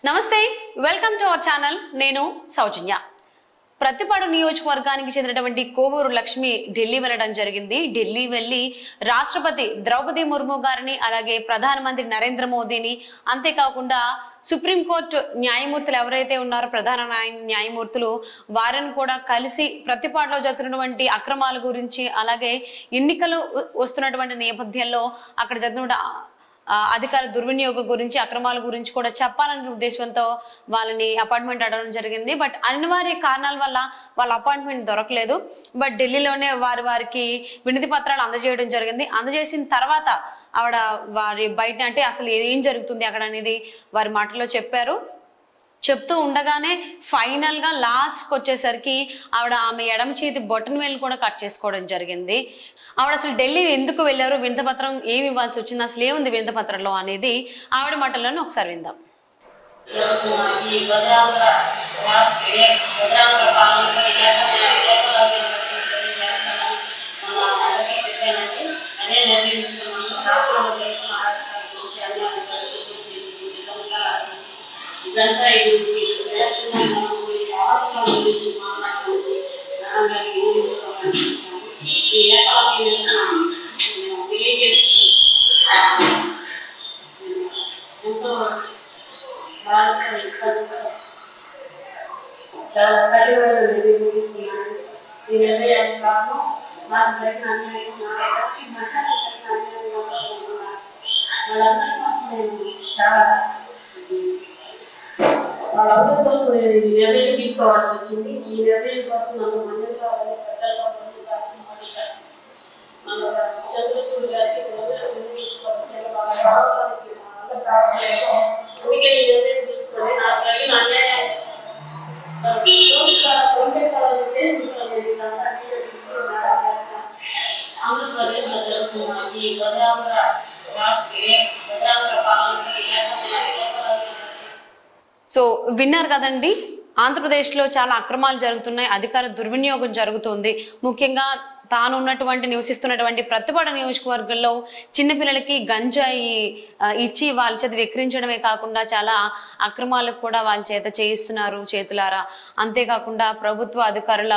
నమస్తే, welcome to our channel. నేను సౌజన్య. ప్రతిపాడు నియోజకవర్గానికి చెందినటువంటి కోవూరు లక్ష్మి ఢిల్లీ వెళ్ళడం జరిగింది. ఢిల్లీ వెళ్ళి రాష్ట్రపతి ద్రౌపది ముర్ము గారిని, అలాగే ప్రధానమంత్రి నరేంద్ర మోదీని, అంతేకాకుండా సుప్రీంకోర్టు న్యాయమూర్తులు ఎవరైతే ఉన్నారో ప్రధాన న్యాయమూర్తులు వారిని కూడా కలిసి ప్రతిపాడులో జరుగుతున్నటువంటి అక్రమాల గురించి, అలాగే ఎన్నికలు వస్తున్నటువంటి నేపథ్యంలో అక్కడ జరిగిన అధికార దుర్వినియోగం గురించి, అక్రమాల గురించి కూడా చెప్పాలనే ఉద్దేశంతో వాళ్ళని అపాయింట్మెంట్ అడగడం జరిగింది. బట్ అనివార్య కారణాల వల్ల వాళ్ళ అపాయింట్మెంట్ దొరకలేదు. బట్ ఢిల్లీలోనే వారికి వినతి పత్రాలు అందజేయడం జరిగింది. అందజేసిన తర్వాత ఆవిడ వారి బయట అంటే అసలు ఏం జరుగుతుంది అక్కడ అనేది వారి మాటల్లో చెప్పారు. చెప్తూ ఉండగానే ఫైనల్ గా లాస్ట్కి వచ్చేసరికి ఆమె ఎడమ చేతి బొటన్ వేలు కూడా కట్ చేసుకోవడం జరిగింది. ఆవిడ అసలు ఢిల్లీ ఎందుకు వెళ్ళారు, వినతిపత్రం ఏమి ఇవ్వాల్సి వచ్చింది, అసలు ఏముంది వినతిపత్రంలో అనేది ఆవిడ మాటల్లోనే ఒకసారి విందాం. చాలా కఠినమైన నిర్ణయం తీసుకున్నాను. ఈ నిర్ణయానికి కారణం నాకు జరిగిన అన్యాయం, వాళ్ళందరి కోసం నేను చాలా వాళ్ళందరి కోసం నేను ఈ నిర్ణయం తీసుకోవాల్సి వచ్చింది. ఈ నిర్ణయం కోసం నన్ను మన్నించాలని పెద్దలుగా మన చంద్రచూడ్ గారికి అందుకే ఈ నిర్ణయం తీసుకొని నాకు జరిగిన అన్యాయం ఆంధ్రప్రదేశ్ లో జరుగుతున్న ఈ సో విన్నారు కదండి, ఆంధ్రప్రదేశ్లో చాలా అక్రమాలు జరుగుతున్నాయి, అధికార దుర్వినియోగం జరుగుతుంది. ముఖ్యంగా తాను ఉన్నటువంటి నివసిస్తున్నటువంటి ప్రతిపాడు నియోజకవర్గంలో చిన్నపిల్లలకి గంజాయి ఇచ్చి వాళ్ళ చేత విక్రయించడమే కాకుండా చాలా అక్రమాలకు కూడా వాళ్ళ చేత చేయిస్తున్నారు చేతులారా. అంతేకాకుండా ప్రభుత్వ అధికారుల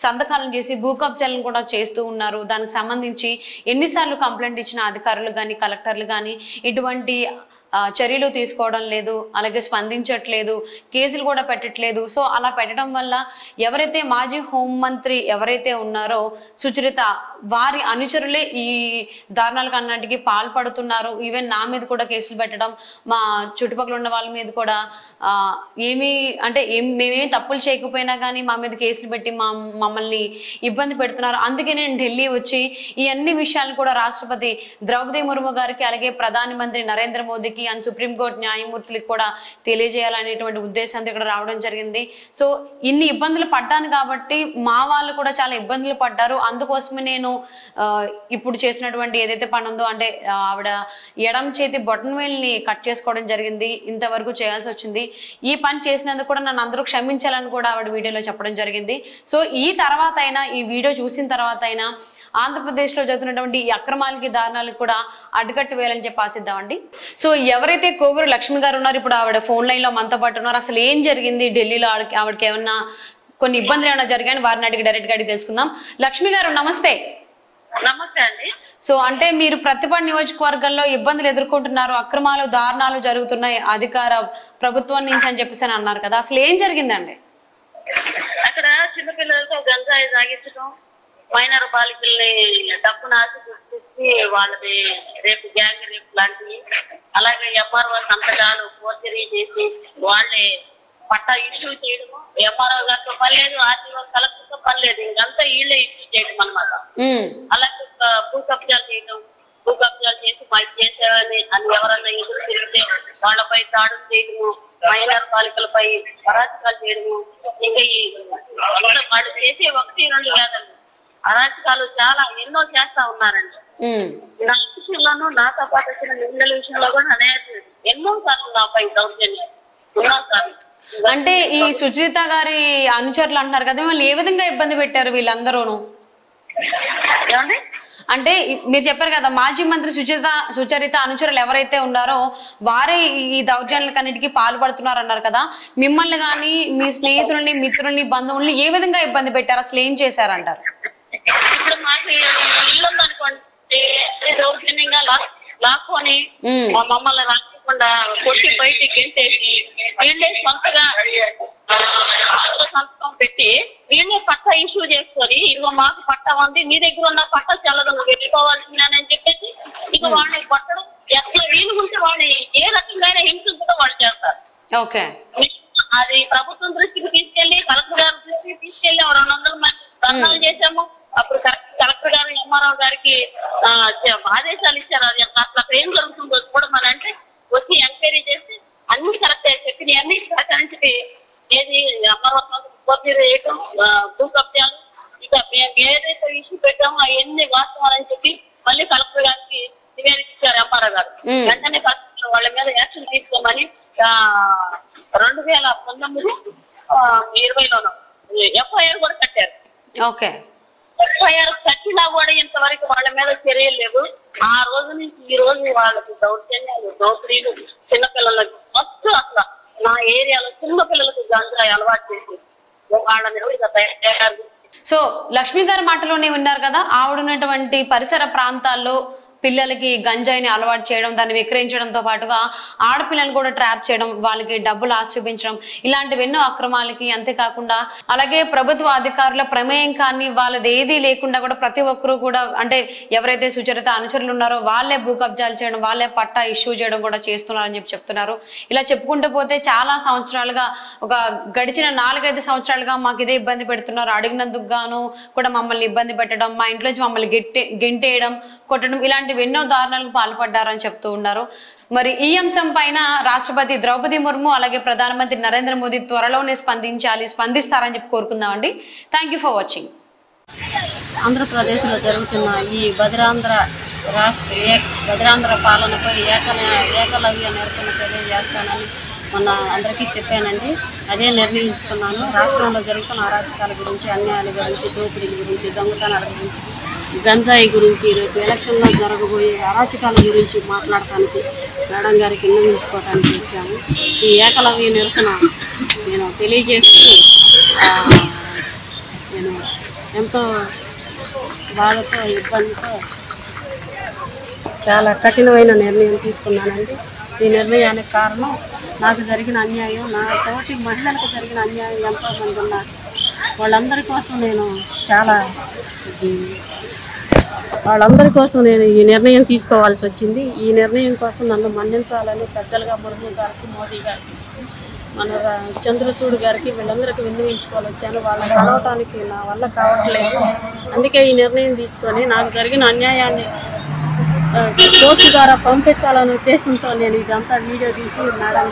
సంతకాలను చేసి భూ కబ్జాలను కూడా చేస్తూ ఉన్నారు. దానికి సంబంధించి ఎన్నిసార్లు కంప్లైంట్ ఇచ్చిన అధికారులు కానీ కలెక్టర్లు కానీ ఇటువంటి చర్యలు తీసుకోవడం లేదు, అలాగే స్పందించట్లేదు, కేసులు కూడా పెట్టట్లేదు. సో అలా పెట్టడం వల్ల ఎవరైతే మాజీ హోంమంత్రి ఎవరైతే ఉన్నారో సుచరిత, వారి అనుచరులే ఈ దారుణాలకు అన్నింటికి పాల్పడుతున్నారు. ఈవెన్ నా మీద కూడా కేసులు పెట్టడం, మా చుట్టుపక్కల ఉన్న వాళ్ళ మీద కూడా మేమేం తప్పులు చేయకపోయినా కానీ మా మీద కేసులు పెట్టి మమ్మల్ని ఇబ్బంది పెడుతున్నారు. అందుకే నేను ఢిల్లీ వచ్చి ఈ అన్ని విషయాలు కూడా రాష్ట్రపతి ద్రౌపది ముర్ము గారికి, అలాగే ప్రధానమంత్రి నరేంద్ర మోదీకి అండ్ సుప్రీంకోర్టు న్యాయమూర్తులకు కూడా తెలియజేయాలనేటువంటి ఉద్దేశంతో ఇక్కడ రావడం జరిగింది. సో ఇన్ని ఇబ్బందులు పడ్డాను కాబట్టి మా వాళ్ళు కూడా చాలా ఇబ్బందులు పడ్డారు. అందుకోసమే నేను ఇప్పుడు చేసినటువంటి ఏదైతే పని ఉందో అంటే ఆవిడ ఎడమ చేతి బొటన్ వేలుని కట్ చేసుకోవడం జరిగింది. ఇంతవరకు చేయాల్సి వచ్చింది. ఈ పని చేసినందుకు కూడా నన్ను అందరూ క్షమించాలని కూడా ఆవిడ వీడియోలో చెప్పడం జరిగింది. సో ఈ తర్వాత అయినా, ఈ వీడియో చూసిన తర్వాత అయినా ఆంధ్రప్రదేశ్లో జరుగుతున్నటువంటి ఈ అక్రమాలకి దారుణాలకు కూడా అడ్డుకట్టు వేయాలని చెప్పి ఆశిద్దామండి. సో ఎవరైతే కోవూరు లక్ష్మి గారు ఉన్నారో ఇప్పుడు ఆవిడ ఫోన్ లైన్ లో మనతో పాటు ఉన్నారు. అసలు ఏం జరిగింది ఢిల్లీలో, ఆవిడకి ఏమన్నా కొన్ని ఇబ్బందులు ఏమైనా జరిగాయని వారిని అడిగి డైరెక్ట్ గా తెలుసుకుందాం. లక్ష్మి గారు నమస్తే. నమస్తే అండి. సో అంటే మీరు ప్రతిపాడు నియోజకవర్గంలో ఇబ్బందులు ఎదుర్కొంటున్నారు, అక్రమాలు దారుణాలు జరుగుతున్నాయి అధికార ప్రభుత్వం నుంచి అని చెప్పేసి అన్నారు కదా, అసలు ఏం జరిగిందండి? అక్కడ చిన్నపిల్లలతో గంజాయి తాగించడం, మైనర్ బాలికల్ని డబ్బును ఆశించి వాళ్ళది రేపు గ్యాంగ్ రేపు లాంటివి, అలాగే ఎంఆర్ఓ సంతకాలు ఫోర్జరీ చేసి వాళ్ళే పట్టా ఇష్యూ చేయడము, ఎంఆర్ఓ గారితో పని లేదు, ఆర్టీఓ కలెక్టర్తో పని లేదు, ఇంకంతా వీళ్ళే ఇష్యూ చేయడం అనమాట. అలాగే భూ కబ్జాలు చేయడం, భూ కబ్జాలు చేసి మాకు చేసేవని అని ఎవరన్నా ఎదురు తిరిగితే వాళ్ళపై దాడులు చేయడము, మైనర్ బాలికలపై అరాచకాలు చేయడము, ఇంకా ఈ వాళ్ళు చేసే 1-2 కాదండి, అరాచకాలు చాలా ఎన్నో చేస్తా ఉన్నారండి. నా విషయంలోనూ నాతో పాటు వచ్చిన నిందల విషయంలో కూడా ఎన్నో సార్లు నాపై దౌర్జన్యం ఎన్నో సార్లు. అంటే ఈ సుచరిత గారి అనుచరులు అంటారు కదా, వాళ్ళు ఏ విధంగా ఇబ్బంది పెట్టారు వీళ్ళందరూను? అంటే మీరు చెప్పారు కదా మాజీ మంత్రి సుచరిత అనుచరులు ఎవరైతే ఉన్నారో వారే ఈ దౌర్జన్యాలన్నిటికీ పాల్పడుతున్నారు అన్నారు కదా, మిమ్మల్ని కానీ మీ స్నేహితుల్ని మిత్రుల్ని బంధువుల్ని ఏ విధంగా ఇబ్బంది పెట్టారు, అసలు ఏం చేశారంటారు? ఇప్పుడు మాకు ఇల్లు ఉందనుకోండి, దౌర్జన్యంగా లాక్కొని మమ్మల్ని రాకుండా కొట్టి బయటికి గెంటేసి వీళ్ళే సొంతగా సంతకం పెట్టి వీళ్ళే పట్టా ఇష్యూ చేసుకొని ఇదిగో మాకు పట్టా ఉంది, మీ దగ్గర ఉన్న పట్టా చల్లదు, నువ్వు వెళ్ళిపోవాల్సిందని చెప్పేసి ఇక వాళ్ళని పట్టడం ఎట్లా వీలుకుంటే వాళ్ళని ఏ రకంగా హింసించడం వాళ్ళు చేస్తారు. ఓకే, అది ప్రభుత్వం దృష్టికి తీసుకెళ్లి కలెక్టర్ గారి దృష్టికి తీసుకెళ్లి 200 మంది ధర్నాలు చేశాము. అప్పుడు కలెక్టర్ గారు ఎంఆర్ఓ గారికి ఆదేశాలు ఇచ్చారు. అది అసలు అక్కడ ఏం జరుగుతుందో చూడమని అంటే వచ్చి ఎంక్వైరీ చేసి అన్ని కరెక్ట్ చెప్పి అన్ని సహకరించి ఏది ఎంఆర్ఓ వేయటం, భూ కబ్జాలు, ఇక మేము ఏదైతే ఇష్యూ పెట్టామో అవన్నీ వాస్తవాలని చెప్పి మళ్ళీ కలెక్టర్ గారికి నివేదిక ఇచ్చారు ఎంఆర్ఓ గారు. వెంటనే వాళ్ళ మీద యాక్షన్ తీసుకోమని 2019-20లోనూ ఎఫ్ఐఆర్ కూడా కట్టారు. ఓకే, ఎఫ్ఐఆర్ కట్టినా కూడా ఇంతవరకు వాళ్ళ మీద చర్యలు లేవు. ఆ రోజు నుంచి ఈ రోజు వాళ్ళకి దౌర్జన్యాలు, దోపిడీలు, చిన్నపిల్లలకి మొత్తం అసలు నా ఏరియాలో చిన్నపిల్లలకు గంజాయి అలవాటు చేసి వాళ్ళని తయారు. సో లక్ష్మి గారి మాటలోనే విన్నారు కదా, ఆవిడన్నటువంటి పరిసర ప్రాంతాల్లో పిల్లలకి గంజాయిని అలవాటు చేయడం, దాన్ని విక్రయించడంతో పాటుగా ఆడపిల్లలు కూడా ట్రాప్ చేయడం, వాళ్ళకి డబ్బులు ఆశ చూపించడం, ఇలాంటివి ఎన్నో అక్రమాలకి, అంతేకాకుండా అలాగే ప్రభుత్వ అధికారుల ప్రమేయం కానీ వాళ్ళది ఏదీ లేకుండా కూడా ప్రతి ఒక్కరూ కూడా అంటే ఎవరైతే సుచరిత అనుచరులు ఉన్నారో వాళ్ళే భూ కబ్జాలు చేయడం, వాళ్ళే పట్టా ఇష్యూ చేయడం కూడా చేస్తున్నారని చెప్తున్నారు. ఇలా చెప్పుకుంటూ పోతే చాలా సంవత్సరాలుగా, ఒక గడిచిన 4-5 సంవత్సరాలుగా మాకు ఇదే ఇబ్బంది పెడుతున్నారు, అడిగినందుకు గాను కూడా మమ్మల్ని ఇబ్బంది పెట్టడం, మా ఇంట్లోంచి మమ్మల్ని గెంటేయడం, కొట్టడం, ఇలాంటివి ఎన్నో దారుణాలకు పాల్పడ్డారని చెప్తూ ఉన్నారు. మరి ఈ అంశం పైన రాష్ట్రపతి ద్రౌపది ముర్ము అలాగే ప్రధానమంత్రి నరేంద్ర మోదీ త్వరలోనే స్పందిస్తారని చెప్పి కోరుకుందామండి. Thank you for watching. ఆంధ్రప్రదేశ్లో జరుగుతున్న ఈ బదిరాంధ్ర పాలనపై ఏకలవ్య నిరసన తెలియజేస్తానని మొన్న అందరికీ చెప్పానండి. అదే నిర్ణయించుకున్నాను. రాష్ట్రంలో జరుగుతున్న అరాచకాల గురించి, అన్యాయాల గురించి, దోపిడీల గురించి, దొంగతనాల గురించి, గంజాయి గురించి, రేపు ఎలక్షన్లో జరగబోయే అరాచకాల గురించి మాట్లాడటానికి మేడం గారికి విన్నవించుకోవడానికి వచ్చాము. ఈ ఏకలవ్య నిరసన నేను తెలియజేస్తూ నేను ఎంతో బాధతో, ఇబ్బందితో చాలా కఠినమైన నిర్ణయం తీసుకున్నానండి. ఈ నిర్ణయానికి కారణం నాకు జరిగిన అన్యాయం, నా తోటి మహిళలకు జరిగిన అన్యాయం ఎంతోమంది ఉన్నారు. వాళ్ళందరి కోసం నేను ఈ నిర్ణయం తీసుకోవాల్సి వచ్చింది. ఈ నిర్ణయం కోసం నన్ను మన్నించాలని పెద్దలుగా ముర్ము గారికి, మోదీ గారికి, మన చంద్రచూడ్ గారికి, వీళ్ళందరికీ విన్నవించుకోవాలి వచ్చాను. వాళ్ళని కలవటానికి నా వల్ల కావట్లేదు. అందుకే ఈ నిర్ణయం తీసుకొని నాకు జరిగిన అన్యాయాన్ని పోస్ట్ ద్వారా పంపించాలనే ఉద్దేశంతో నేను ఇదంతా వీడియో తీసి మేడం